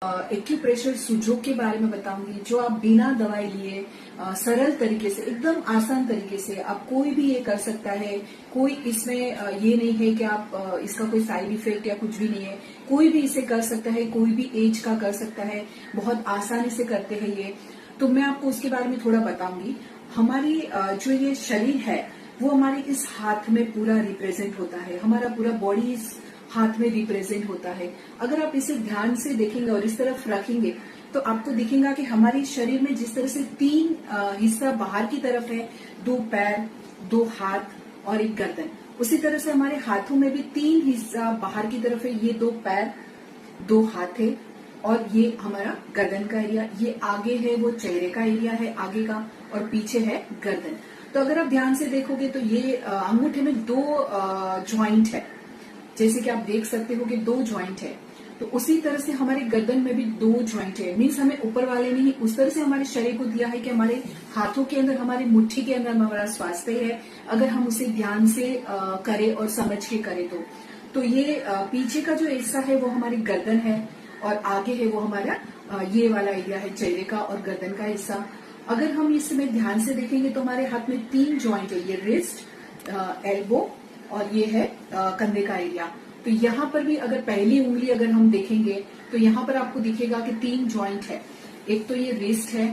Acupressure सुजोग के बारे में बताऊंगी, जो आप बिना दवाई लिए सरल तरीके से, एकदम आसान तरीके से आप कोई भी ये कर सकता है। कोई इसमें ये नहीं है कि आप इसका कोई साइड इफेक्ट या कुछ भी नहीं है। कोई भी इसे कर सकता है, कोई भी एज का कर सकता है, बहुत आसानी से करते हैं ये। तो मैं आपको उसके बारे में थोड़ा बताऊंगी। हमारी जो ये शरीर है वो हमारे इस हाथ में पूरा रिप्रेजेंट होता है, हमारा पूरा बॉडी इस हाथ में रिप्रेजेंट होता है। अगर आप इसे ध्यान से देखेंगे और इस तरफ रखेंगे तो आपको दिखेगा कि हमारे शरीर में जिस तरह से तीन हिस्सा बाहर की तरफ है, दो पैर, दो हाथ और एक गर्दन, उसी तरह से हमारे हाथों में भी तीन हिस्सा बाहर की तरफ है, ये दो पैर, दो हाथ है और ये हमारा गर्दन का एरिया। ये आगे है वो चेहरे का एरिया है आगे का, और पीछे है गर्दन। तो अगर आप ध्यान से देखोगे तो ये अंगूठे में दो ज्वाइंट है, जैसे कि आप देख सकते हो कि दो ज्वाइंट है। तो उसी तरह से हमारे गर्दन में भी दो ज्वाइंट है। मीन्स हमें ऊपर वाले नहीं, उस तरह से हमारे शरीर को दिया है कि हमारे हाथों के अंदर, हमारी मुट्ठी के अंदर हमारा स्वास्थ्य है, अगर हम उसे ध्यान से करें और समझ के करें तो ये पीछे का जो हिस्सा है वो हमारी गर्दन है और आगे है वो हमारा ये वाला एरिया है चेहरे का और गर्दन का हिस्सा। अगर हम इसमें ध्यान से देखेंगे तो हमारे हाथ में तीन ज्वाइंट है, ये रिस्ट, एल्बो और ये है कंधे का एरिया। तो यहाँ पर भी अगर पहली उंगली अगर हम देखेंगे तो यहाँ पर आपको दिखेगा कि तीन ज्वाइंट है। एक तो ये रिस्ट है,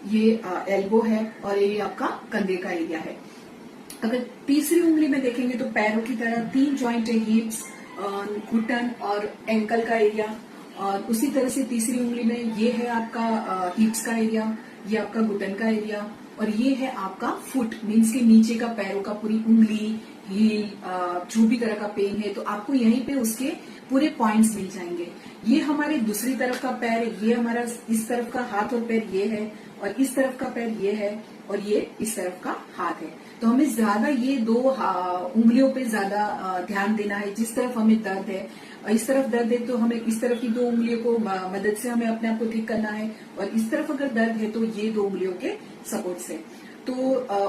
ये एल्बो है और ये आपका कंधे का एरिया है। अगर तीसरी उंगली में देखेंगे तो पैरों की तरह तीन ज्वाइंट है, हिप्स, घुटन और एंकल का एरिया। और उसी तरह से तीसरी उंगली में ये है आपका हिप्स का एरिया, ये आपका घुटन का एरिया और ये है आपका फुट, मीन्स के नीचे का पैरों का, पूरी उंगली, हील, जो भी तरह का पेन है तो आपको यहीं पे उसके पूरे पॉइंट्स मिल जाएंगे। ये हमारे दूसरी तरफ का पैर है, ये हमारा इस तरफ का हाथ और पैर ये है, और इस तरफ का पैर ये है और ये इस तरफ का हाथ है। तो हमें ज्यादा ये दो उंगलियों पे ज्यादा ध्यान देना है। जिस तरफ हमें दर्द है, इस तरफ दर्द है तो हमें इस तरफ की दो उंगलियों को मदद से हमें अपने आप को ठीक करना है, और इस तरफ अगर दर्द है तो ये दो उंगलियों के सपोर्ट से। तो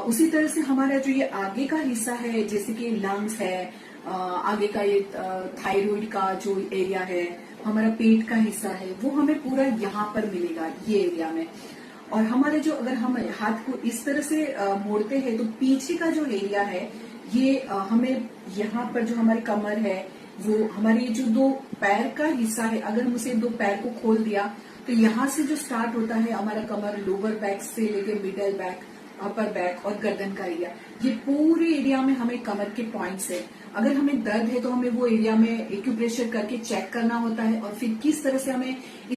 उसी तरह से हमारा जो ये आगे का हिस्सा है, जैसे कि लंग्स है, आगे का ये थायराइड का जो एरिया है, हमारा पेट का हिस्सा है, वो हमें पूरा यहाँ पर मिलेगा, ये एरिया में। और हमारे जो, अगर हम हाथ को इस तरह से मोड़ते हैं तो पीछे का जो एरिया है ये हमें यहाँ पर जो हमारी कमर है, वो हमारे जो दो पैर का हिस्सा है, अगर हम उसे दो पैर को खोल दिया तो यहाँ से जो स्टार्ट होता है हमारा कमर, लोअर बैक से लेके मिडल बैक, अपर बैक और गर्दन का एरिया, ये पूरे एरिया में हमें कमर के पॉइंट्स है। अगर हमें दर्द है तो हमें वो एरिया में एक्यूप्रेशर करके चेक करना होता है और फिर किस तरह से हमें